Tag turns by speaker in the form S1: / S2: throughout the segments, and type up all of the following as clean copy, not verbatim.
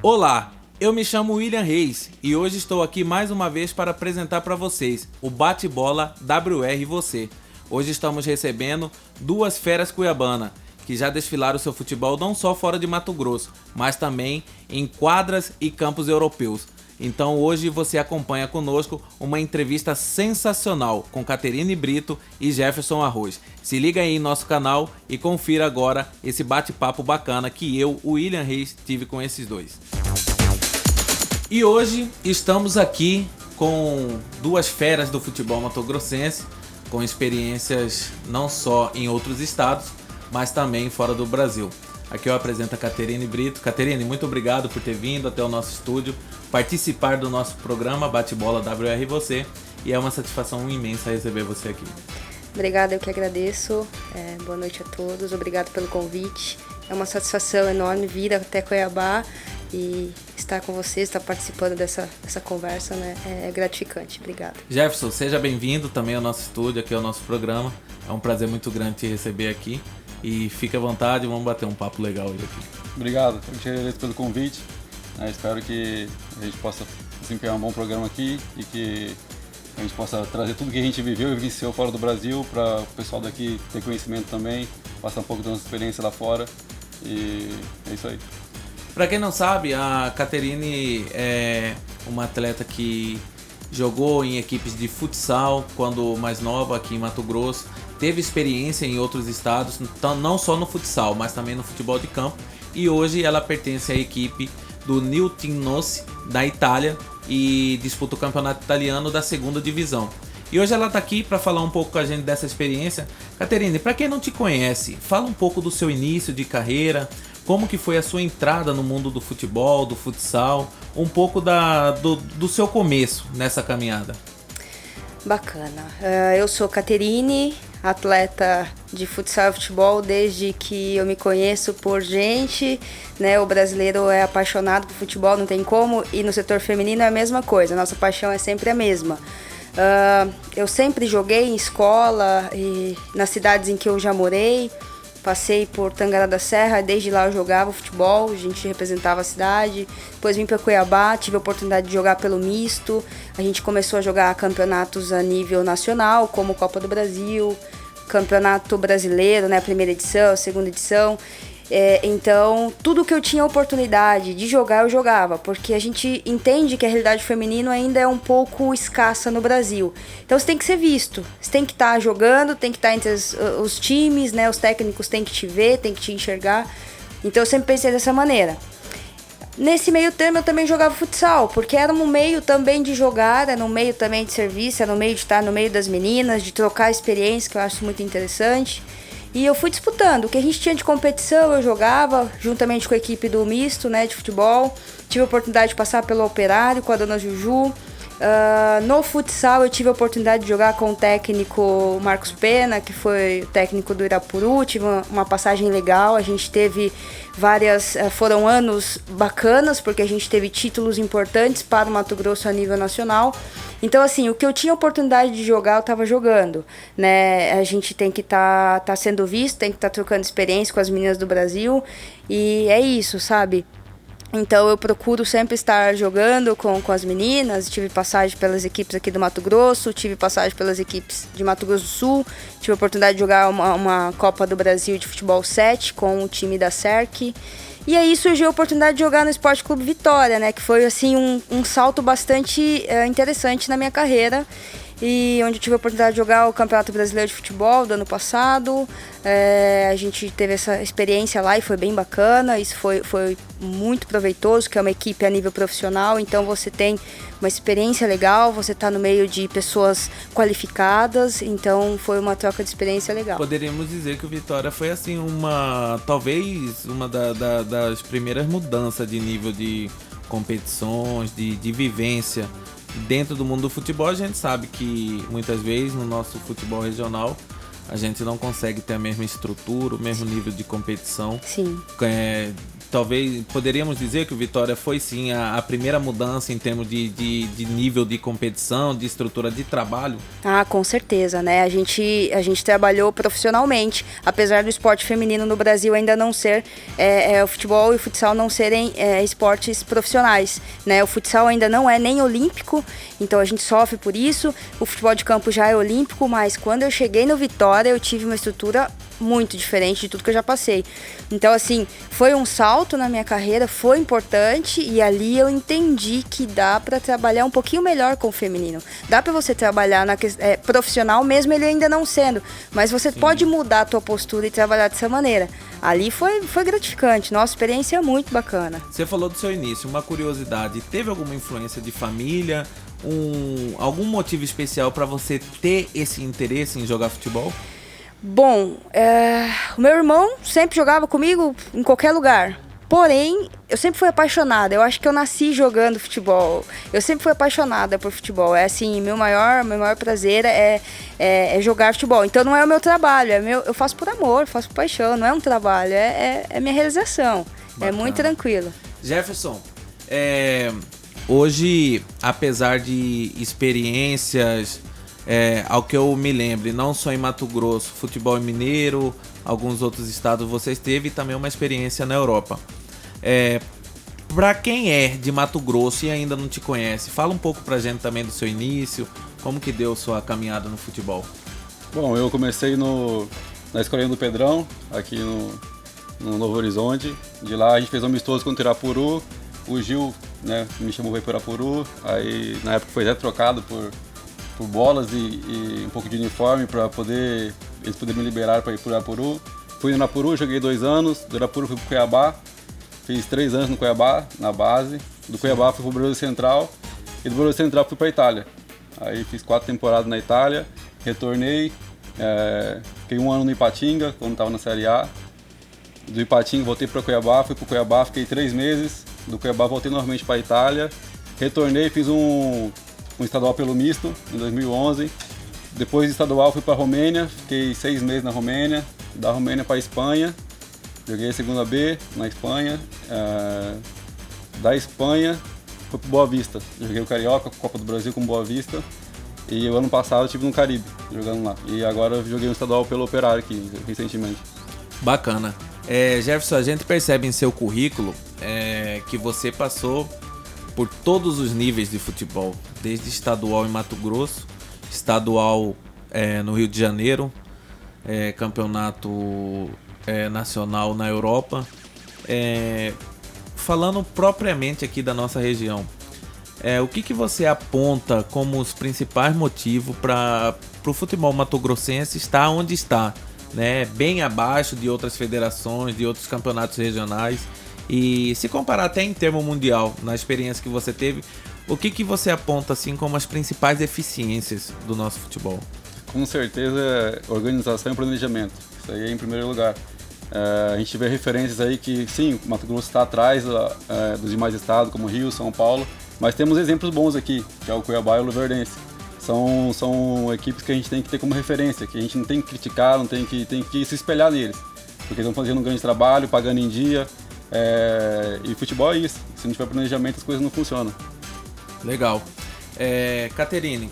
S1: Olá, eu me chamo William Reis e hoje estou aqui mais uma vez para apresentar para vocês o Bate-Bola WR Você. Hoje estamos recebendo duas feras cuiabanas que já desfilaram seu futebol não só fora de Mato Grosso, mas também em quadras e campos europeus. Então hoje você acompanha conosco uma entrevista sensacional com Caterine Brito e Jefferson Arroz. Se liga aí em nosso canal e confira agora esse bate-papo bacana que eu, o William Reis, tive com esses dois. E hoje estamos aqui com duas feras do futebol matogrossense, com experiências não só em outros estados, mas também fora do Brasil. Aqui eu apresento a Caterine Brito. Caterine, muito obrigado por ter vindo até o nosso estúdio, participar do nosso programa Bate-Bola WR Você, e é uma satisfação imensa receber você aqui.
S2: Obrigada, eu que agradeço. Boa noite a todos, obrigado pelo convite. É uma satisfação enorme vir até Cuiabá e estar com vocês, estar participando dessa conversa, né? É gratificante. Obrigada.
S1: Jefferson, seja bem-vindo também ao nosso estúdio, aqui ao nosso programa. É um prazer muito grande te receber aqui. E fique à vontade, vamos bater um papo legal hoje aqui.
S3: Obrigado, eu te agradeço pelo convite. Espero que a gente possa desempenhar um bom programa aqui e que a gente possa trazer tudo que a gente viveu e vivenciou fora do Brasil para o pessoal daqui ter conhecimento também, passar um pouco da nossa experiência lá fora, e é isso aí.
S1: Para quem não sabe, a Caterine é uma atleta que jogou em equipes de futsal quando mais nova aqui em Mato Grosso, teve experiência em outros estados, não só no futsal, mas também no futebol de campo, e hoje ela pertence à equipe do Newton-Noce da Itália e disputa o campeonato italiano da segunda divisão. E hoje ela está aqui para falar um pouco com a gente dessa experiência. Caterine, para quem não te conhece, fala um pouco do seu início de carreira, como que foi a sua entrada no mundo do futebol, do futsal, um pouco do seu começo nessa caminhada.
S2: Bacana. Eu sou Caterine, atleta de futsal e futebol desde que eu me conheço por gente, né? O brasileiro é apaixonado por futebol, não tem como, e no setor feminino é a mesma coisa, nossa paixão é sempre a mesma. Eu sempre joguei em escola e nas cidades em que eu já morei. Passei por Tangará da Serra, desde lá eu jogava futebol, a gente representava a cidade. Depois vim para Cuiabá, tive a oportunidade de jogar pelo misto. A gente começou a jogar campeonatos a nível nacional, como Copa do Brasil, Campeonato Brasileiro, né, primeira edição, segunda edição. Então, tudo que eu tinha oportunidade de jogar, eu jogava, porque a gente entende que a realidade feminina ainda é um pouco escassa no Brasil. Então, você tem que ser visto, você tem que estar jogando, tem que estar entre os times, né? Os técnicos têm que te ver, têm que te enxergar. Então, eu sempre pensei dessa maneira. Nesse meio termo, eu também jogava futsal, porque era um meio também de jogar, era um meio também de serviço, era um meio de estar no meio das meninas, de trocar experiência, que eu acho muito interessante. E eu fui disputando. O que a gente tinha de competição eu jogava, juntamente com a equipe do misto, né, de futebol. Tive a oportunidade de passar pelo Operário com a dona Juju. No futsal eu tive a oportunidade de jogar com o técnico Marcos Pena, que foi o técnico do Irapuru. Tive uma passagem legal, a gente teve foram anos bacanas, porque a gente teve títulos importantes para o Mato Grosso a nível nacional. Então, assim, o que eu tinha oportunidade de jogar, eu estava jogando, né? A gente tem que tá sendo visto, tem que estar trocando experiência com as meninas do Brasil, e é isso, sabe? Então eu procuro sempre estar jogando com as meninas. Tive passagem pelas equipes aqui do Mato Grosso, tive passagem pelas equipes de Mato Grosso do Sul, tive a oportunidade de jogar uma Copa do Brasil de futebol 7 com o time da SERC. E aí surgiu a oportunidade de jogar no Esporte Clube Vitória, né? Que foi assim um salto bastante interessante na minha carreira. E onde eu tive a oportunidade de jogar o Campeonato Brasileiro de Futebol do ano passado. A gente teve essa experiência lá e foi bem bacana. Isso foi muito proveitoso, que é uma equipe a nível profissional. Então você tem uma experiência legal, você está no meio de pessoas qualificadas. Então foi uma troca de experiência legal.
S1: Poderíamos dizer que o Vitória foi assim talvez uma das primeiras mudanças de nível de competições, de vivência dentro do mundo do futebol. A gente sabe que muitas vezes no nosso futebol regional a gente não consegue ter a mesma estrutura, o mesmo nível de competição.
S2: Sim.
S1: talvez poderíamos dizer que o Vitória foi sim a primeira mudança em termos de nível de competição, de estrutura de trabalho?
S2: Ah, com certeza, né? A gente trabalhou profissionalmente, apesar do esporte feminino no Brasil ainda não ser, o futebol e o futsal não serem esportes profissionais, né? O futsal ainda não é nem olímpico, então a gente sofre por isso. O futebol de campo já é olímpico, mas quando eu cheguei no Vitória eu tive uma estrutura muito diferente de tudo que eu já passei. Então, assim, foi um salto na minha carreira, foi importante, e ali eu entendi que dá para trabalhar um pouquinho melhor com o feminino. Dá para você trabalhar profissional, mesmo ele ainda não sendo, mas você pode mudar a tua postura e trabalhar dessa maneira. Ali foi gratificante, nossa, experiência muito bacana.
S1: Você falou do seu início, uma curiosidade, teve alguma influência de família, algum motivo especial para você ter esse interesse em jogar futebol?
S2: Bom, o meu irmão sempre jogava comigo em qualquer lugar. Porém, eu sempre fui apaixonada. Eu acho que eu nasci jogando futebol. Eu sempre fui apaixonada por futebol. É assim, meu maior prazer é jogar futebol. Então não é o meu trabalho, eu faço por amor, faço por paixão. Não é um trabalho, é minha realização. Bacana. É muito tranquilo.
S1: Jefferson, hoje, apesar de experiências, ao que eu me lembre, não só em Mato Grosso, futebol mineiro, alguns outros estados você teve, e também uma experiência na Europa. Para quem é de Mato Grosso e ainda não te conhece, fala um pouco pra gente também do seu início, como que deu sua caminhada no futebol.
S3: Bom, eu comecei na Escolinha do Pedrão, aqui no Novo Horizonte. De lá a gente fez um amistoso contra o Irapuru, o Gil, né, me chamou para Irapuru, aí na época foi até trocado por bolas e um pouco de uniforme para eles poderem me liberar para ir para o Irapuru. Fui no Irapuru, joguei 2 anos, do Irapuru fui para o Cuiabá, fiz 3 anos no Cuiabá, na base. Do Cuiabá fui para o Brasil Central e do Brasil Central fui para a Itália. Aí fiz 4 temporadas na Itália, retornei, fiquei 1 ano no Ipatinga, quando estava na Série A. Do Ipatinga voltei para o Cuiabá, fui para o Cuiabá, fiquei 3 meses. Do Cuiabá voltei novamente para a Itália, retornei, fiz um estadual pelo misto em 2011. Depois do estadual fui para a Romênia, fiquei 6 meses na Romênia. Da Romênia para a Espanha, joguei a segunda B na Espanha. Da Espanha fui para Boa Vista, joguei o Carioca, Copa do Brasil com Boa Vista. E o ano passado eu estive no Caribe, jogando lá. E agora eu joguei um estadual pelo Operário aqui, recentemente.
S1: Bacana. Jefferson, a gente percebe em seu currículo que você passou por todos os níveis de futebol, desde estadual em Mato Grosso, estadual no Rio de Janeiro, campeonato nacional na Europa. Falando propriamente aqui da nossa região, o que você aponta como os principais motivos para o futebol mato-grossense estar onde está, né? Bem abaixo de outras federações, de outros campeonatos regionais? E se comparar até em termo mundial, na experiência que você teve, o que você aponta assim como as principais deficiências do nosso futebol?
S3: Com certeza, organização e planejamento. Isso aí é em primeiro lugar. A gente vê referências aí que, sim, o Mato Grosso está atrás dos demais estados, como Rio, São Paulo, mas temos exemplos bons aqui, que é o Cuiabá e o Luverdense. São equipes que a gente tem que ter como referência, que a gente não tem que criticar, tem que se espelhar neles, porque estão fazendo um grande trabalho, pagando em dia. E futebol é isso, se não tiver planejamento as coisas não funcionam.
S1: Legal. Caterine,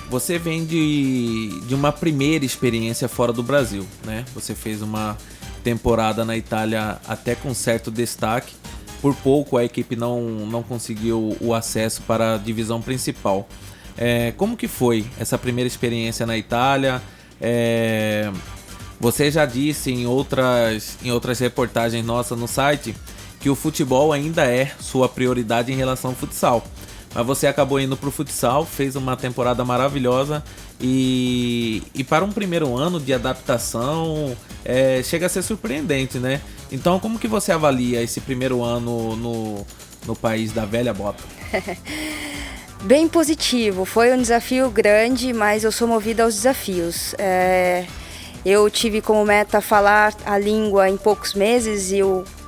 S1: você vem de uma primeira experiência fora do Brasil, né? Você fez uma temporada na Itália até com certo destaque. Por pouco a equipe não conseguiu o acesso para a divisão principal. Como que foi essa primeira experiência na Itália? Você já disse em outras reportagens nossas no site que o futebol ainda é sua prioridade em relação ao futsal. Mas você acabou indo para o futsal, fez uma temporada maravilhosa e para um primeiro ano de adaptação chega a ser surpreendente, né? Então como que você avalia esse primeiro ano no país da velha bota?
S2: Bem positivo, foi um desafio grande, mas eu sou movida aos desafios. Eu tive como meta falar a língua em poucos meses e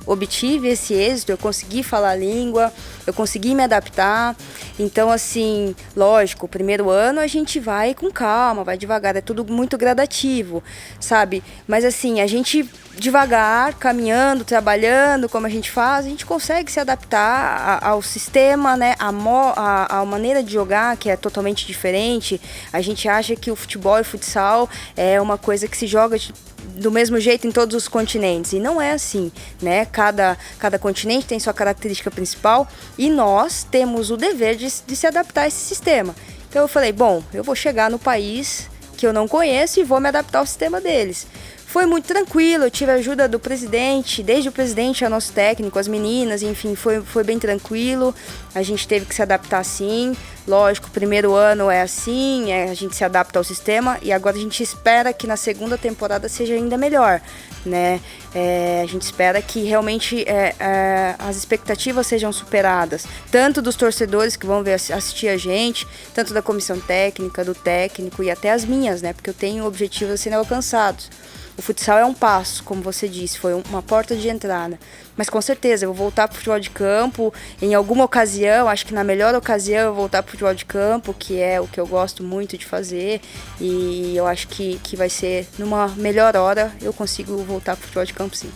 S2: obtive esse êxito, eu consegui falar a língua, eu consegui me adaptar. Então, assim, lógico, o primeiro ano a gente vai com calma, vai devagar, é tudo muito gradativo, sabe? Mas, assim, a gente devagar, caminhando, trabalhando, como a gente faz, a gente consegue se adaptar ao sistema, né? A maneira de jogar, que é totalmente diferente. A gente acha que o futebol e o futsal é uma coisa que se joga do mesmo jeito em todos os continentes, e não é assim, né? Cada continente tem sua característica principal e nós temos o dever de se adaptar a esse sistema. Então eu falei, bom, eu vou chegar no país que eu não conheço e vou me adaptar ao sistema deles. Foi muito tranquilo, eu tive a ajuda do presidente, desde o presidente ao nosso técnico, as meninas, enfim, foi bem tranquilo. A gente teve que se adaptar sim, lógico, o primeiro ano é assim, a gente se adapta ao sistema e agora a gente espera que na segunda temporada seja ainda melhor, né? A gente espera que realmente as expectativas sejam superadas, tanto dos torcedores que vão assistir a gente, tanto da comissão técnica, do técnico e até as minhas, né? Porque eu tenho objetivos a serem alcançados. O futsal é um passo, como você disse, foi uma porta de entrada. Mas com certeza, eu vou voltar para o futebol de campo em alguma ocasião, acho que na melhor ocasião eu vou voltar para o futebol de campo, que é o que eu gosto muito de fazer. E eu acho que vai ser numa melhor hora eu consigo voltar para o futebol de campo, sim.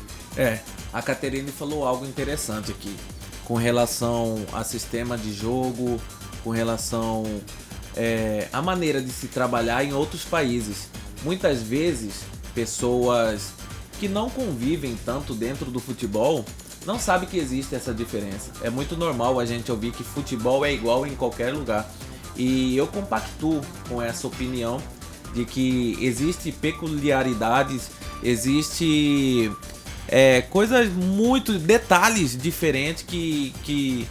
S1: A Caterine falou algo interessante aqui, com relação a sistema de jogo, com relação à maneira de se trabalhar em outros países. Muitas vezes pessoas que não convivem tanto dentro do futebol não sabem que existe essa diferença. É muito normal a gente ouvir que futebol é igual em qualquer lugar. E eu compactuo com essa opinião de que existe peculiaridades, existe coisas muito, detalhes diferentes que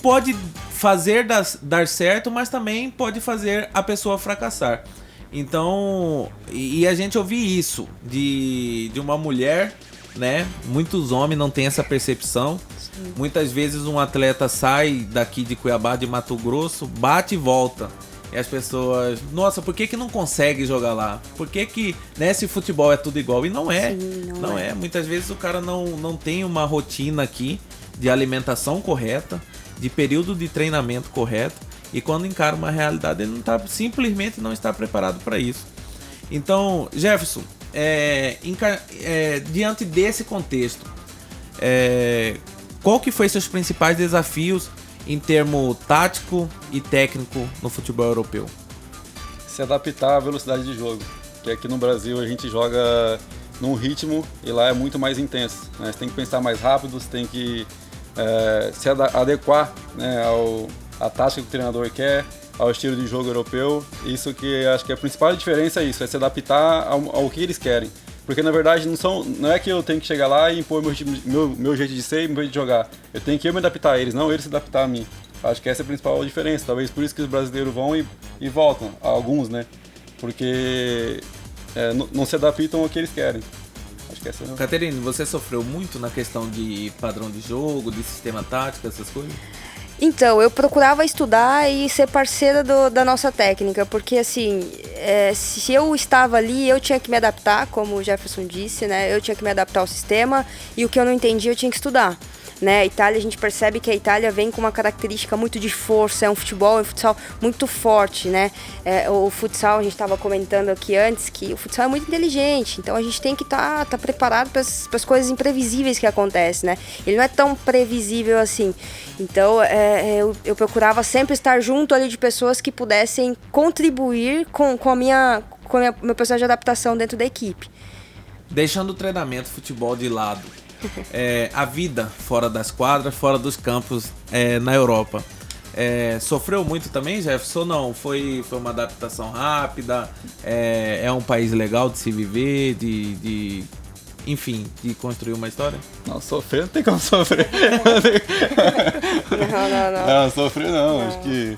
S1: pode fazer dar certo, mas também pode fazer a pessoa fracassar. Então, e a gente ouvir isso de uma mulher, né? Muitos homens não têm essa percepção. Sim. Muitas vezes um atleta sai daqui de Cuiabá, de Mato Grosso, bate e volta. E as pessoas, nossa, por que não consegue jogar lá? Por que nesse futebol é tudo igual? E não é. Sim, não é. Muitas vezes o cara não tem uma rotina aqui de alimentação correta, de período de treinamento correto. E quando encara uma realidade, ele simplesmente não está preparado para isso. Então, Jefferson, diante desse contexto, qual que foi seus principais desafios em termo tático e técnico no futebol europeu?
S3: Se adaptar à velocidade de jogo, que aqui no Brasil a gente joga num ritmo e lá é muito mais intenso, né? Você tem que pensar mais rápido, você tem que se adequar, né, a tática que o treinador quer, ao estilo de jogo europeu. Isso que acho que a principal diferença é isso, é se adaptar ao que eles querem. Porque na verdade não é que eu tenho que chegar lá e impor meu jeito de ser e meu jeito de jogar. Eu tenho que me adaptar a eles, não eles se adaptar a mim. Acho que essa é a principal diferença. Talvez por isso que os brasileiros vão e voltam, alguns, né? Porque não se adaptam ao que eles querem. Acho que essa é...
S1: Caterine, você sofreu muito na questão de padrão de jogo, de sistema tático, essas coisas?
S2: Então, eu procurava estudar e ser parceira da nossa técnica, porque assim, se eu estava ali, eu tinha que me adaptar, como o Jefferson disse, né? Eu tinha que me adaptar ao sistema e o que eu não entendia eu tinha que estudar. Né? A Itália, a gente percebe que a Itália vem com uma característica muito de força, é um futsal muito forte, né? O futsal, a gente estava comentando aqui antes, que o futsal é muito inteligente, então a gente tem que estar preparado para as coisas imprevisíveis que acontecem, né? Ele não é tão previsível assim. Então, eu procurava sempre estar junto ali de pessoas que pudessem contribuir com meu processo de adaptação dentro da equipe.
S1: Deixando o treinamento, futebol de lado, a vida fora das quadras, fora dos campos na Europa, sofreu muito também, Jefferson? Não, foi uma adaptação rápida, é um país legal de se viver, enfim, de construir uma história?
S3: Não, sofrer não tem como sofrer. Não, sofrer não. Acho que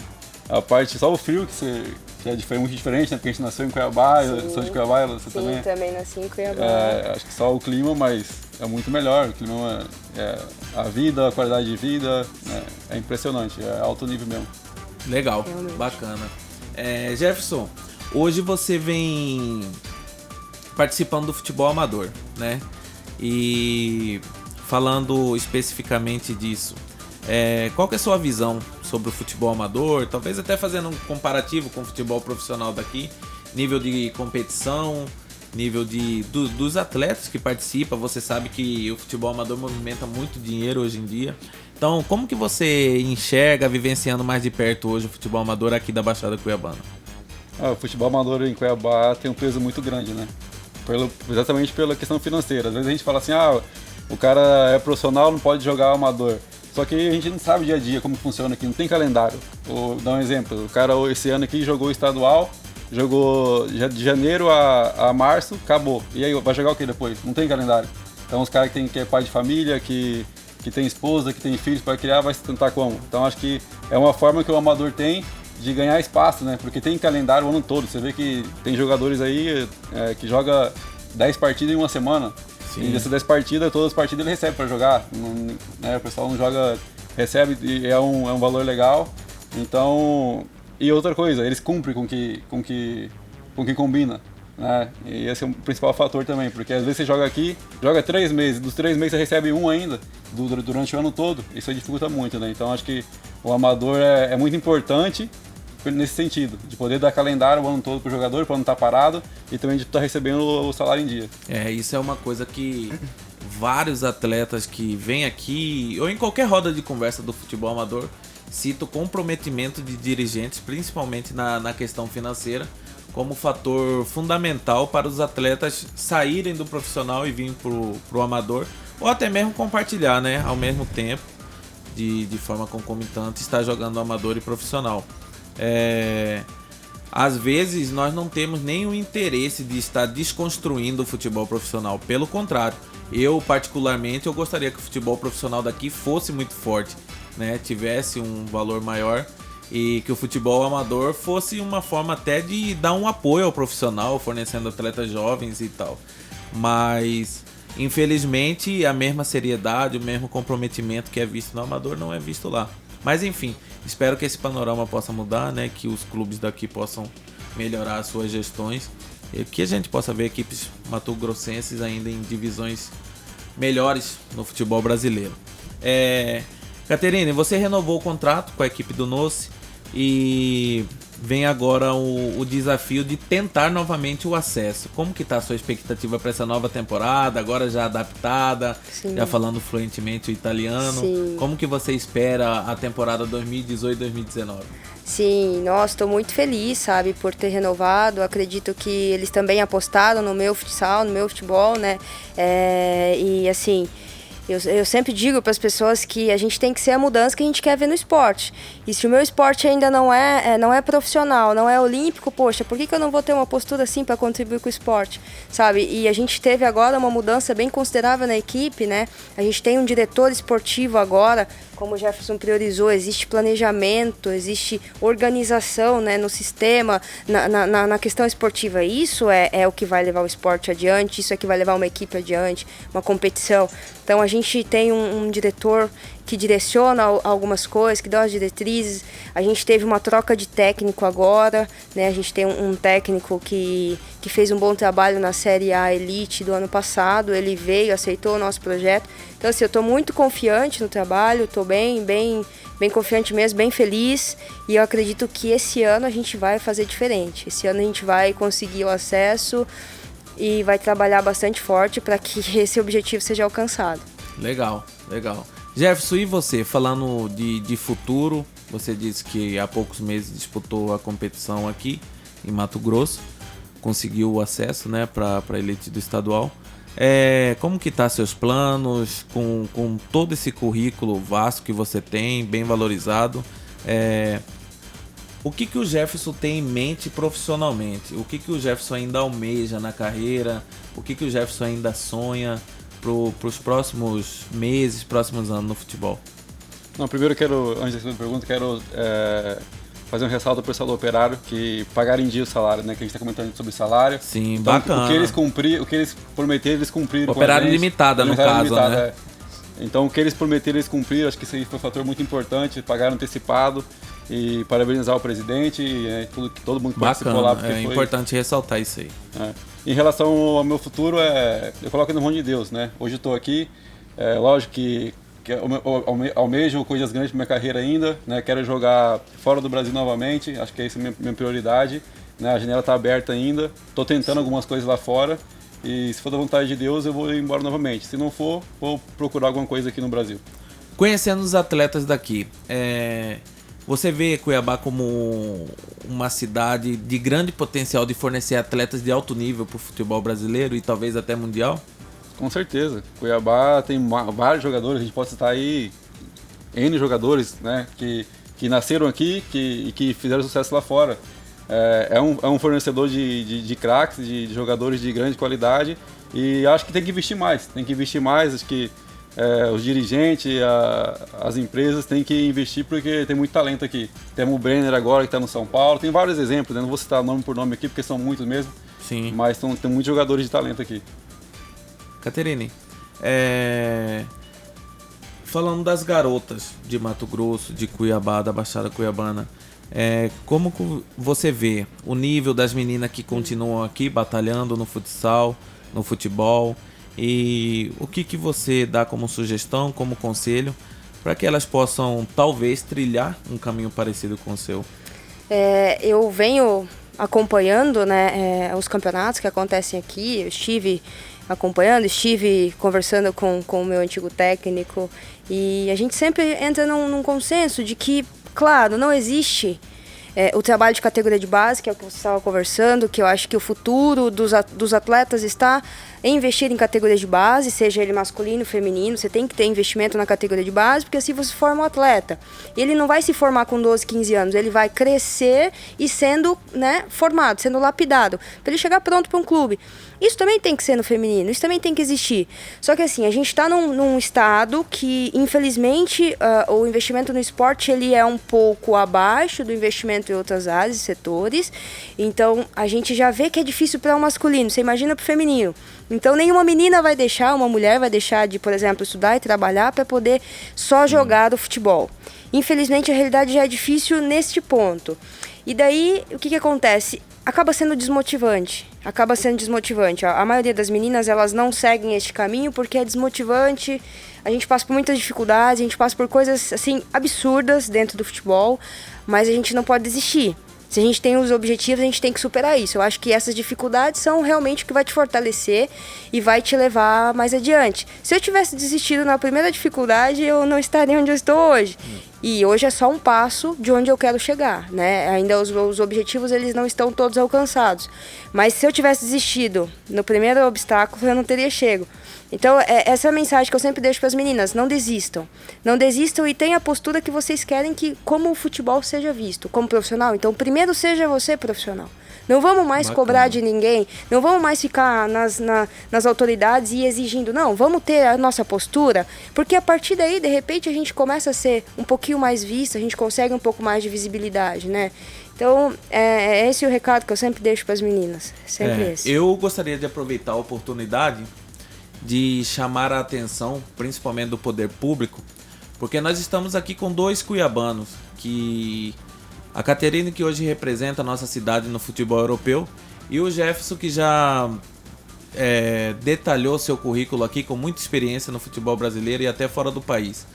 S3: a parte, só o frio que foi muito diferente, né? Porque a gente nasceu em Cuiabá, eu sou de Cuiabá, você também?
S2: Sim, também nasci em Cuiabá.
S3: Acho que só o clima, mas é muito melhor. O clima, a vida, a qualidade de vida, é impressionante, é alto nível mesmo.
S1: Legal, realmente. Bacana. Jefferson, hoje você vem participando do futebol amador, né? E falando especificamente disso, qual que é a sua visão sobre o futebol amador? Talvez até fazendo um comparativo com o futebol profissional daqui, nível de competição, nível dos atletas que participam. Você sabe que o futebol amador movimenta muito dinheiro hoje em dia. Então, como que você enxerga, vivenciando mais de perto hoje o futebol amador aqui da Baixada Cuiabana?
S3: O futebol amador em Cuiabá tem um peso muito grande, né? Exatamente pela questão financeira. Às vezes a gente fala assim, o cara é profissional, não pode jogar amador. Só que a gente não sabe dia a dia como funciona aqui, não tem calendário. Vou dar um exemplo, o cara esse ano aqui jogou estadual, jogou de janeiro a março, acabou. E aí, vai jogar o que depois? Não tem calendário. Então os caras que é pai de família, que tem esposa, que tem filhos para criar, vai se tentar como? Então acho que é uma forma que o amador tem de ganhar espaço, né? Porque tem calendário o ano todo. Você vê que tem jogadores aí que joga 10 partidas em uma semana. Sim. E dessas 10 partidas, todas as partidas ele recebe para jogar. Né? O pessoal não joga, recebe e é um valor legal. Então, e outra coisa, eles cumprem com que combina. Né? E esse é o principal fator também, porque às vezes você joga aqui, joga 3 meses, dos 3 meses você recebe um ainda, durante o ano todo. Isso dificulta muito, né? Então acho que o amador é muito importante nesse sentido, de poder dar calendário o ano todo para o jogador, para não estar parado, e também de estar recebendo o salário em dia.
S1: Isso é uma coisa que vários atletas que vêm aqui, ou em qualquer roda de conversa do futebol amador, citam o comprometimento de dirigentes, principalmente na questão financeira, como fator fundamental para os atletas saírem do profissional e virem para o amador, ou até mesmo compartilhar, né, ao mesmo tempo, de forma concomitante, estar jogando amador e profissional. Às vezes nós não temos nenhum interesse de estar desconstruindo o futebol profissional, pelo contrário, eu particularmente eu gostaria que o futebol profissional daqui fosse muito forte, né? Tivesse um valor maior e que o futebol amador fosse uma forma até de dar um apoio ao profissional, fornecendo atletas jovens e tal, mas infelizmente a mesma seriedade, o mesmo comprometimento que é visto no amador não é visto lá. Mas enfim, espero que esse panorama possa mudar, né? Que os clubes daqui possam melhorar as suas gestões e que a gente possa ver equipes mato-grossenses ainda em divisões melhores no futebol brasileiro. Caterine, você renovou o contrato com a equipe do Nossi e vem agora o desafio de tentar novamente o acesso. Como que está a sua expectativa para essa nova temporada, agora já adaptada, Sim. já falando fluentemente o italiano?
S2: Sim.
S1: Como que você espera a temporada 2018-2019?
S2: Sim, nossa, estou muito feliz, sabe, por ter renovado. Acredito que eles também apostaram no meu futsal, no meu futebol, né? E assim, eu sempre digo para as pessoas que a gente tem que ser a mudança que a gente quer ver no esporte. E se o meu esporte ainda não é profissional, não é olímpico, poxa, por que eu não vou ter uma postura assim para contribuir com o esporte, sabe? E a gente teve agora uma mudança bem considerável na equipe, né? A gente tem um diretor esportivo agora, como o Jefferson priorizou, existe planejamento, existe organização, né, no sistema, na questão esportiva. Isso é o que vai levar o esporte adiante, isso é que vai levar uma equipe adiante, uma competição. Então a gente tem um diretor que direciona algumas coisas, que dá as diretrizes. A gente teve uma troca de técnico agora, né? A gente tem um técnico que fez um bom trabalho na Série A Elite do ano passado. Ele veio, aceitou o nosso projeto. Então assim, eu estou muito confiante no trabalho, estou bem confiante mesmo, bem feliz. E eu acredito que esse ano a gente vai fazer diferente. Esse ano a gente vai conseguir o acesso e vai trabalhar bastante forte para que esse objetivo seja alcançado.
S1: Legal. Jefferson, e você, falando de futuro, você disse que há poucos meses disputou a competição aqui em Mato Grosso, conseguiu o acesso, né, para a elite do estadual. Como que tá seus planos, com todo esse currículo vasto que você tem, bem valorizado? O que o Jefferson tem em mente profissionalmente? O que o Jefferson ainda almeja na carreira? O que o Jefferson ainda sonha para os próximos meses, próximos anos no futebol?
S3: Não, primeiro antes da segunda pergunta, fazer um ressalto para o pessoal do Operário, que pagaram em dia o salário, né? Que a gente está comentando sobre salário.
S1: Sim,
S3: então,
S1: bacana.
S3: O que eles prometeram, eles cumpriram.
S1: Operário limitada, no caso, né?
S3: Então, o que eles prometeram, eles cumpriram. Acho que isso aí foi um fator muito importante. Pagaram antecipado. E parabenizar o presidente e todo mundo que participou lá.
S1: É importante ressaltar isso aí.
S3: Em relação ao meu futuro, eu coloco na mão de Deus, né? Hoje eu estou aqui, Lógico que almejo coisas grandes para minha carreira ainda, né? Quero jogar fora do Brasil novamente, acho que essa é a minha prioridade, né? A janela está aberta ainda, estou tentando algumas coisas lá fora e se for da vontade de Deus eu vou embora novamente. Se não for, vou procurar alguma coisa aqui no Brasil.
S1: Conhecendo os atletas daqui, você vê Cuiabá como uma cidade de grande potencial de fornecer atletas de alto nível para o futebol brasileiro e talvez até mundial?
S3: Com certeza. Cuiabá tem vários jogadores, a gente pode citar aí N jogadores, né, que nasceram aqui e que fizeram sucesso lá fora. É um fornecedor de craques, de jogadores de grande qualidade e acho que tem que investir mais. Acho que os dirigentes, as empresas têm que investir porque tem muito talento aqui. Temos o Brenner agora que está no São Paulo, tem vários exemplos, né? Não vou citar nome por nome aqui porque são muitos mesmo.
S1: Sim.
S3: Mas tem muitos jogadores de talento aqui.
S1: Caterine, falando das garotas de Mato Grosso, de Cuiabá, da Baixada Cuiabana, como você vê o nível das meninas que continuam aqui batalhando no futsal, no futebol, e o que você dá como sugestão, como conselho, para que elas possam talvez trilhar um caminho parecido com o seu?
S2: Eu venho acompanhando, né, os campeonatos que acontecem aqui. Eu estive acompanhando, estive conversando com o meu antigo técnico e a gente sempre entra num consenso de que, claro, não existe o trabalho de categoria de base, que é o que você estava conversando, que eu acho que o futuro dos atletas está em investir em categorias de base, seja ele masculino, feminino. Você tem que ter investimento na categoria de base, porque assim você forma um atleta. Ele não vai se formar com 12, 15 anos, ele vai crescer e sendo, né, formado, sendo lapidado, para ele chegar pronto para um clube. Isso também tem que ser no feminino, isso também tem que existir. Só que assim, a gente está num estado que, infelizmente, o investimento no esporte ele é um pouco abaixo do investimento em outras áreas e setores. Então, a gente já vê que é difícil para o masculino, você imagina para o feminino. Então, nenhuma menina vai deixar, uma mulher vai deixar de, por exemplo, estudar e trabalhar para poder só jogar o futebol. Infelizmente, a realidade já é difícil neste ponto. E daí, o que acontece? Acaba sendo desmotivante. A maioria das meninas, elas não seguem este caminho porque é desmotivante. A gente passa por muitas dificuldades, a gente passa por coisas assim absurdas dentro do futebol, mas a gente não pode desistir. Se a gente tem os objetivos, a gente tem que superar isso. Eu acho que essas dificuldades são realmente o que vai te fortalecer e vai te levar mais adiante. Se eu tivesse desistido na primeira dificuldade, eu não estaria onde eu estou hoje. E hoje é só um passo de onde eu quero chegar, né? Ainda os objetivos eles não estão todos alcançados. Mas se eu tivesse desistido no primeiro obstáculo, eu não teria chego. Então, essa é a mensagem que eu sempre deixo para as meninas. Não desistam. Não desistam e tenham a postura que vocês querem que como o futebol seja visto. Como profissional, então primeiro seja você profissional. Não vamos mais cobrar de ninguém, não vamos mais ficar nas autoridades e exigindo. Não, vamos ter a nossa postura, porque a partir daí, de repente, a gente começa a ser um pouquinho mais vista, a gente consegue um pouco mais de visibilidade, né? Então, é esse o recado que eu sempre deixo para as meninas. Sempre esse.
S1: Eu gostaria de aproveitar a oportunidade de chamar a atenção, principalmente do poder público, porque nós estamos aqui com dois cuiabanos, que a Caterine, que hoje representa a nossa cidade no futebol europeu, e o Jefferson, que já detalhou seu currículo aqui com muita experiência no futebol brasileiro e até fora do país.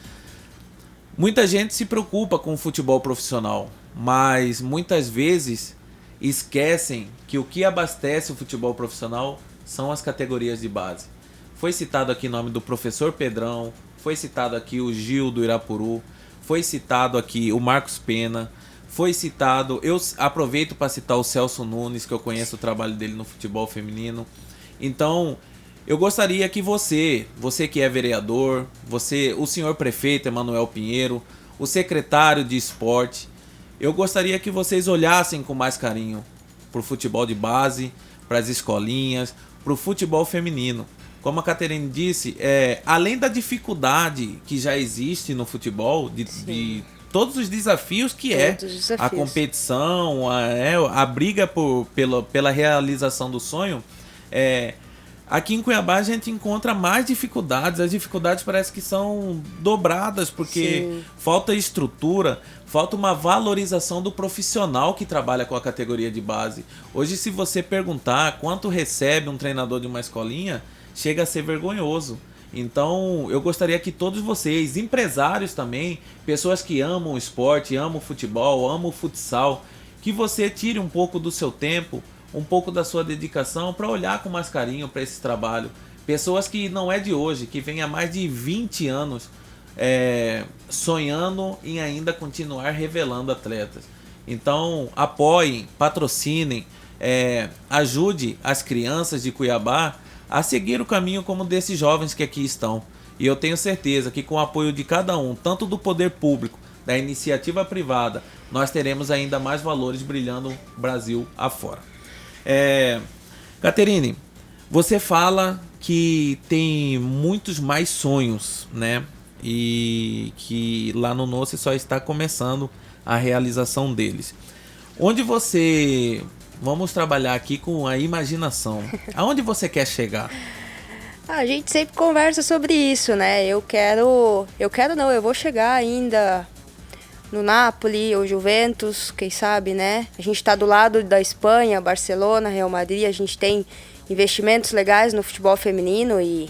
S1: Muita gente se preocupa com o futebol profissional, mas muitas vezes esquecem que o que abastece o futebol profissional são as categorias de base. Foi citado aqui o nome do professor Pedrão, foi citado aqui o Gil do Irapuru, foi citado aqui o Marcos Pena, foi citado, eu aproveito para citar o Celso Nunes, que eu conheço o trabalho dele no futebol feminino. Então, eu gostaria que você que é vereador, o senhor prefeito Emanuel Pinheiro, o secretário de esporte, eu gostaria que vocês olhassem com mais carinho para o futebol de base, para as escolinhas, para o futebol feminino. Como a Caterine disse, além da dificuldade que já existe no futebol, de todos os desafios que a competição, a briga pela realização do sonho, aqui em Cuiabá a gente encontra mais dificuldades. As dificuldades parece que são dobradas, porque falta estrutura, falta uma valorização do profissional que trabalha com a categoria de base. Hoje, se você perguntar quanto recebe um treinador de uma escolinha, chega a ser vergonhoso. Então eu gostaria que todos vocês, empresários também, pessoas que amam o esporte, amam o futebol, amam o futsal, que você tire um pouco do seu tempo, um pouco da sua dedicação para olhar com mais carinho para esse trabalho. Pessoas que não é de hoje, que vêm há mais de 20 anos sonhando em ainda continuar revelando atletas. Então apoiem, patrocinem, ajude as crianças de Cuiabá a seguir o caminho como desses jovens que aqui estão. E eu tenho certeza que com o apoio de cada um, tanto do poder público, da iniciativa privada, nós teremos ainda mais valores brilhando Brasil afora. Caterine, você fala que tem muitos mais sonhos, né? E que lá no NOCE só está começando a realização deles. Onde você... Vamos trabalhar aqui com a imaginação. Aonde você quer chegar?
S2: A gente sempre conversa sobre isso, né? Eu vou chegar ainda no Napoli ou Juventus, quem sabe, né? A gente está do lado da Espanha, Barcelona, Real Madrid, a gente tem investimentos legais no futebol feminino e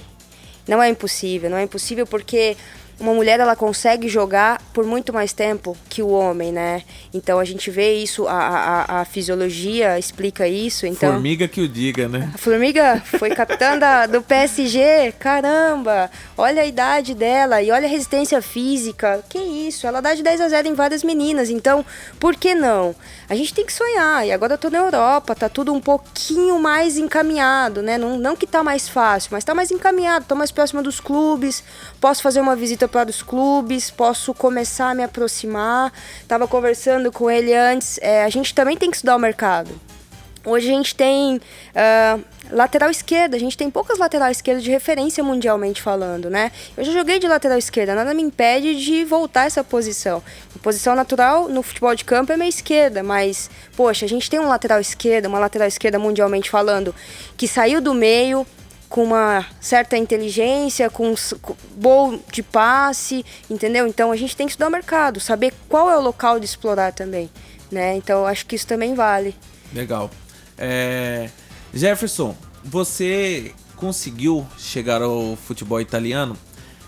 S2: não é impossível porque uma mulher ela consegue jogar por muito mais tempo que o homem, né? Então a gente vê isso, a fisiologia explica isso. Então,
S1: formiga que o diga, né?
S2: A Formiga foi capitã do PSG, caramba! Olha a idade dela e olha a resistência física. Que isso, ela dá de 10-0 em várias meninas, então por que não? A gente tem que sonhar, e agora eu tô na Europa, tá tudo um pouquinho mais encaminhado, né? Não que tá mais fácil, mas tá mais encaminhado, tô mais próxima dos clubes, posso fazer uma visita para os clubes, posso começar a me aproximar. Tava conversando com ele antes, a gente também tem que estudar o mercado. Hoje a gente tem lateral esquerda, a gente tem poucas lateral esquerdas de referência mundialmente falando, né? Eu já joguei de lateral esquerda, nada me impede de voltar a essa posição. A posição natural no futebol de campo é meia esquerda, mas, poxa, a gente tem uma lateral esquerda mundialmente falando, que saiu do meio com uma certa inteligência, com bom de passe, entendeu? Então a gente tem que estudar o mercado, saber qual é o local de explorar também, né? Então acho que isso também vale.
S1: Legal. Jefferson, você conseguiu chegar ao futebol italiano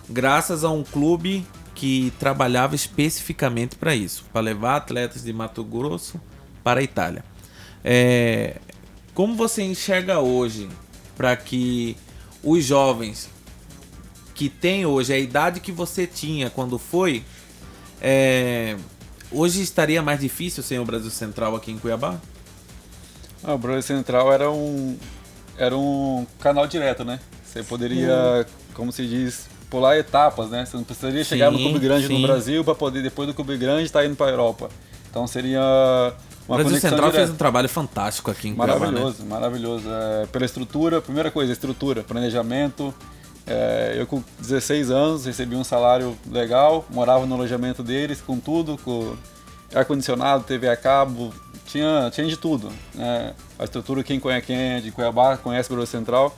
S1: graças a um clube que trabalhava especificamente para isso, para levar atletas de Mato Grosso para a Itália. Como você enxerga hoje para que os jovens que têm hoje a idade que você tinha quando foi, hoje estaria mais difícil sem o Brasil Central aqui em Cuiabá?
S3: O Brasil Central era um canal direto, né? Você poderia, como se diz, pular etapas, né? Você não precisaria chegar no clube grande no Brasil para poder, depois do clube grande, estar indo para a Europa. Então seria uma
S1: o Brasil Central
S3: direta.
S1: Fez um trabalho fantástico aqui em Cuiabá, né?
S3: Maravilhoso. Pela estrutura, primeira coisa, estrutura, planejamento. Eu com 16 anos recebi um salário legal, morava no alojamento deles, com tudo, com ar-condicionado, TV a cabo, tinha de tudo, né? A estrutura, quem é de Cuiabá conhece o Brasil Central.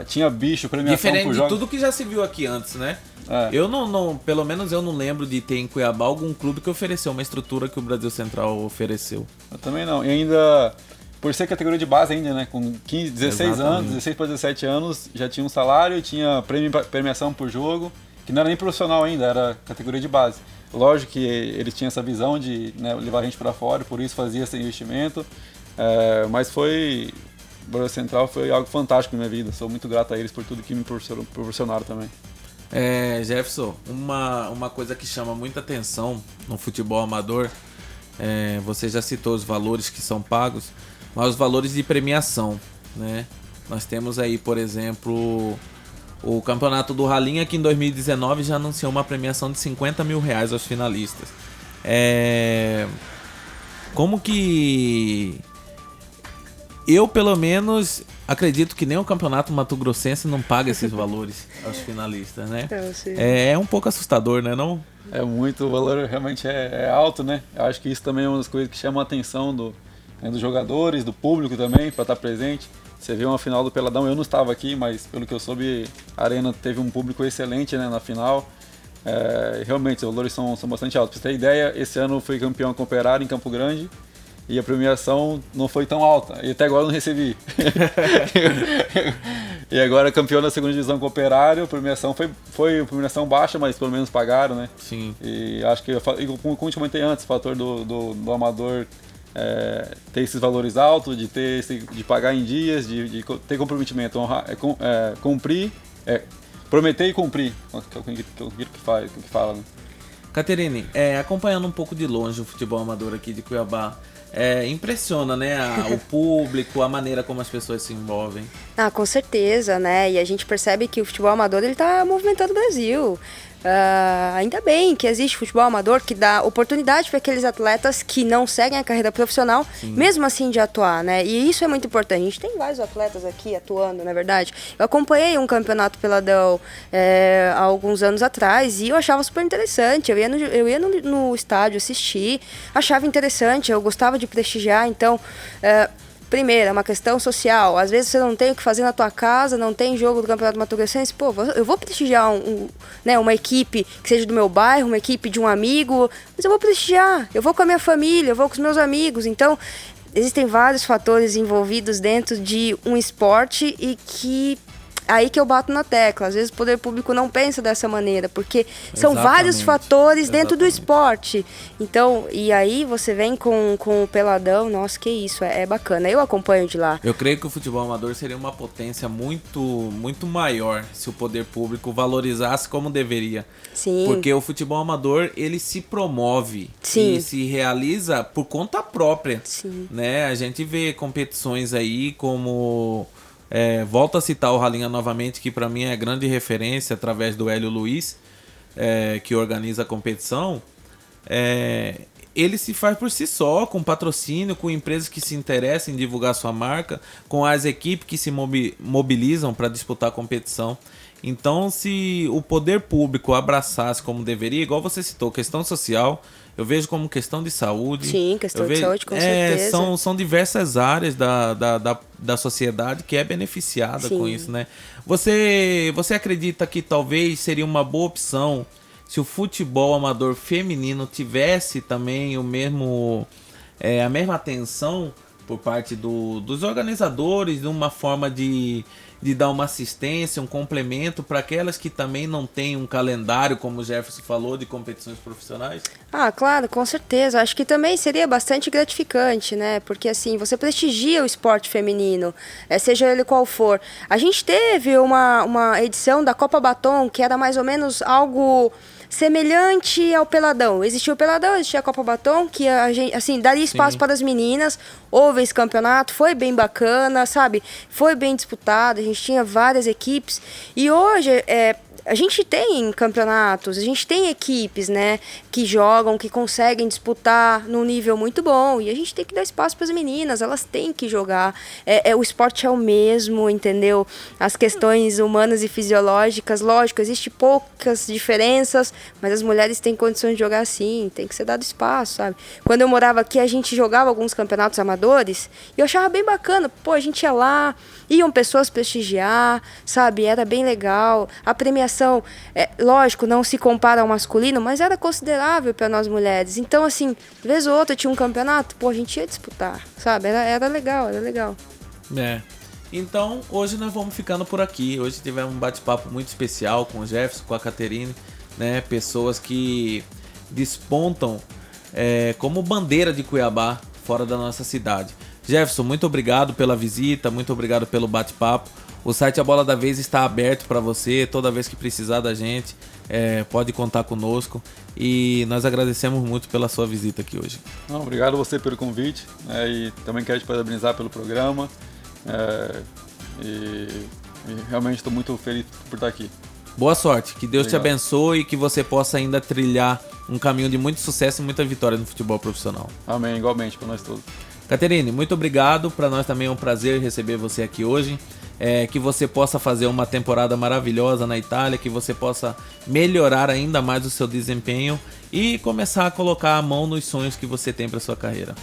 S3: Tinha bicho, premiação
S1: diferente
S3: por
S1: de
S3: jogos.
S1: tudo que já se viu aqui antes, né? Eu não, pelo menos eu não lembro de ter em Cuiabá algum clube que ofereceu uma estrutura que o Brasil Central ofereceu.
S3: Eu também não. E ainda, por ser categoria de base ainda, né? Com 16 anos, 16 para 17 anos, já tinha um salário, tinha premiação por jogo, que não era nem profissional ainda, era categoria de base. Lógico que eles tinham essa visão de, né, levar a gente para fora, por isso fazia esse investimento, mas o Brasil Central foi algo fantástico na minha vida. Sou muito grato a eles por tudo que me proporcionaram também.
S1: Jefferson, uma coisa que chama muita atenção no futebol amador, você já citou os valores que são pagos, mas os valores de premiação, né? Nós temos aí, por exemplo, o campeonato do Ralinha, que em 2019 já anunciou uma premiação de R$50 mil aos finalistas. Como que... Eu, pelo menos, acredito que nem o campeonato mato-grossense não paga esses valores aos finalistas, né? É um pouco assustador, né, não?
S3: É muito, o valor realmente é alto, né? Eu acho que isso também é uma das coisas que chama a atenção dos jogadores, do público também, para estar presente. Você viu uma final do Peladão, eu não estava aqui, mas pelo que eu soube, a Arena teve um público excelente, né, na final. Realmente, os valores são bastante altos. Pra você ter ideia, esse ano eu fui campeão com o Operário em Campo Grande, e a premiação não foi tão alta, e até agora eu não recebi. E agora campeão da segunda divisão com o Operário, a premiação foi premiação baixa, mas pelo menos pagaram, né?
S1: Sim.
S3: E acho que, como eu te comentei antes, o fator do amador ter esses valores altos, de pagar em dias, de ter comprometimento, cumprir, prometer e cumprir, que é o que fala, né?
S1: Caterine, acompanhando um pouco de longe o futebol amador aqui de Cuiabá, impressiona, né, o público, a maneira como as pessoas se envolvem.
S2: Com certeza, né? E a gente percebe que o futebol amador ele está movimentando o Brasil. Ainda bem que existe futebol amador que dá oportunidade para aqueles atletas que não seguem a carreira profissional, sim, mesmo assim de atuar, né? E isso é muito importante. A gente tem vários atletas aqui atuando, na verdade. Eu acompanhei um campeonato peladão há alguns anos atrás e eu achava super interessante. Eu ia no estádio assistir, achava interessante, eu gostava de prestigiar, então... Primeiro, é uma questão social. Às vezes você não tem o que fazer na tua casa, não tem jogo do Campeonato Mato Grossense. Pô, eu vou prestigiar uma equipe que seja do meu bairro, uma equipe de um amigo, mas eu vou prestigiar. Eu vou com a minha família, eu vou com os meus amigos. Então, existem vários fatores envolvidos dentro de um esporte e que... Aí que eu bato na tecla. Às vezes o poder público não pensa dessa maneira, porque são vários fatores dentro do esporte. Então, e aí você vem com o peladão, nossa, que isso, é bacana. Eu acompanho de lá.
S1: Eu creio que o futebol amador seria uma potência muito, muito maior se o poder público valorizasse como deveria.
S2: Sim.
S1: Porque o futebol amador, ele se promove, sim, e se realiza por conta própria.
S2: Sim.
S1: Né? A gente vê competições aí como... volto a citar o Ralinha novamente, que para mim é grande referência através do Hélio Luiz, que organiza a competição. Ele se faz por si só, com patrocínio, com empresas que se interessam em divulgar sua marca, com as equipes que se mobilizam para disputar a competição. Então, se o poder público abraçasse como deveria, igual você citou, questão social, eu vejo como questão de saúde.
S2: Sim, questão de saúde, com certeza.
S1: São diversas áreas da sociedade que é beneficiada, sim, com isso, né? Você acredita que talvez seria uma boa opção se o futebol amador feminino tivesse também a mesma atenção por parte dos organizadores, de uma forma de dar uma assistência, um complemento para aquelas que também não têm um calendário, como o Jefferson falou, de competições profissionais?
S2: Claro, com certeza. Acho que também seria bastante gratificante, né? Porque assim, você prestigia o esporte feminino, seja ele qual for. A gente teve uma edição da Copa Batom, que era mais ou menos algo semelhante ao peladão. Existia o peladão, existia a Copa Batom, que a gente, assim, daria espaço, sim, para as meninas. Houve esse campeonato, foi bem bacana, sabe? Foi bem disputado, a gente tinha várias equipes. E hoje, a gente tem campeonatos, a gente tem equipes, né, que jogam, que conseguem disputar num nível muito bom, e a gente tem que dar espaço para as meninas, elas têm que jogar. O esporte é o mesmo, entendeu? As questões humanas e fisiológicas, lógico, existem poucas diferenças, mas as mulheres têm condições de jogar sim, tem que ser dado espaço, sabe? Quando eu morava aqui, a gente jogava alguns campeonatos amadores, e eu achava bem bacana, pô, a gente ia lá, iam pessoas prestigiar, sabe? Era bem legal, a premiação, lógico, não se compara ao masculino, mas era considerável para nós mulheres. Então, assim, vez ou outra tinha um campeonato, pô, a gente ia disputar, sabe? Era legal, era legal.
S1: Então, hoje nós vamos ficando por aqui. Hoje tivemos um bate-papo muito especial com o Jefferson, com a Caterine, né? Pessoas que despontam como bandeira de Cuiabá fora da nossa cidade. Jefferson, muito obrigado pela visita, muito obrigado pelo bate-papo. O site A Bola da Vez está aberto para você, toda vez que precisar da gente, pode contar conosco. E nós agradecemos muito pela sua visita aqui hoje.
S3: Obrigado a você pelo convite, e também quero te parabenizar pelo programa. E realmente estou muito feliz por estar aqui.
S1: Boa sorte, que Deus
S3: Obrigado.
S1: te abençoe e que você possa ainda trilhar um caminho de muito sucesso e muita vitória no futebol profissional.
S3: Amém, igualmente para nós todos.
S1: Caterine, muito obrigado, para nós também é um prazer receber você aqui hoje. Que você possa fazer uma temporada maravilhosa na Itália, que você possa melhorar ainda mais o seu desempenho e começar a colocar a mão nos sonhos que você tem para sua carreira.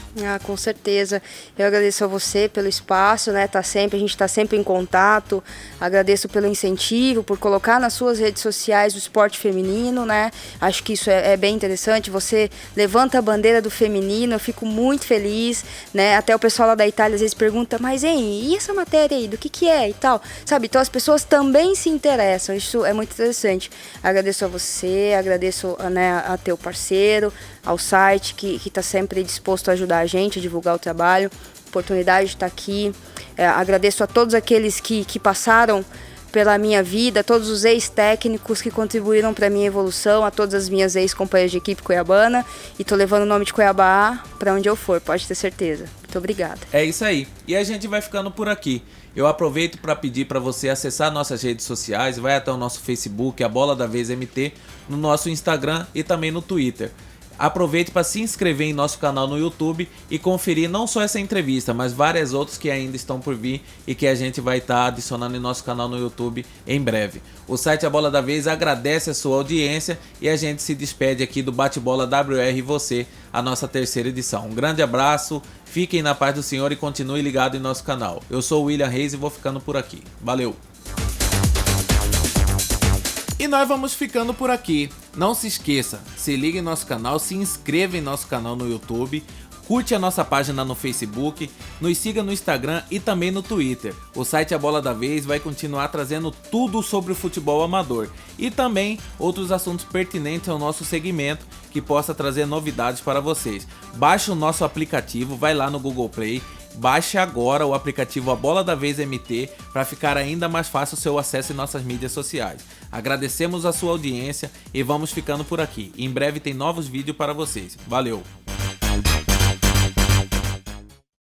S2: Com certeza. Eu agradeço a você pelo espaço, né? A gente está sempre em contato. Agradeço pelo incentivo, por colocar nas suas redes sociais o esporte feminino, né? Acho que isso é bem interessante. Você levanta a bandeira do feminino, eu fico muito feliz, né? Até o pessoal lá da Itália às vezes pergunta, mas e essa matéria aí, do que é? e tal, sabe? Então as pessoas também se interessam, isso é muito interessante. Agradeço a você, agradeço, né, a teu parceiro, ao site que está sempre disposto a ajudar a gente a divulgar o trabalho, oportunidade de estar aqui. Agradeço a todos aqueles que passaram pela minha vida, todos os ex-técnicos que contribuíram para a minha evolução, a todas as minhas ex-companheiras de equipe cuiabana, e tô levando o nome de Cuiabá para onde eu for, pode ter certeza. Muito obrigada.
S1: É isso aí. E a gente vai ficando por aqui. Eu aproveito para pedir para você acessar nossas redes sociais, vai até o nosso Facebook, a Bola da Vez MT, no nosso Instagram e também no Twitter. Aproveite para se inscrever em nosso canal no YouTube e conferir não só essa entrevista, mas várias outras que ainda estão por vir e que a gente vai estar adicionando em nosso canal no YouTube em breve. O site A Bola da Vez agradece a sua audiência e a gente se despede aqui do Bate-Bola WR e Você, a nossa terceira edição. Um grande abraço, fiquem na paz do Senhor e continue ligado em nosso canal. Eu sou o William Reis e vou ficando por aqui. Valeu! E nós vamos ficando por aqui. Não se esqueça, se liga em nosso canal, se inscreva em nosso canal no YouTube, curte a nossa página no Facebook, nos siga no Instagram e também no Twitter. O site A Bola da Vez vai continuar trazendo tudo sobre o futebol amador e também outros assuntos pertinentes ao nosso segmento que possa trazer novidades para vocês. Baixe o nosso aplicativo, vai lá no Google Play. Baixe agora o aplicativo A Bola da Vez MT para ficar ainda mais fácil o seu acesso em nossas mídias sociais. Agradecemos a sua audiência e vamos ficando por aqui. Em breve tem novos vídeos para vocês. Valeu!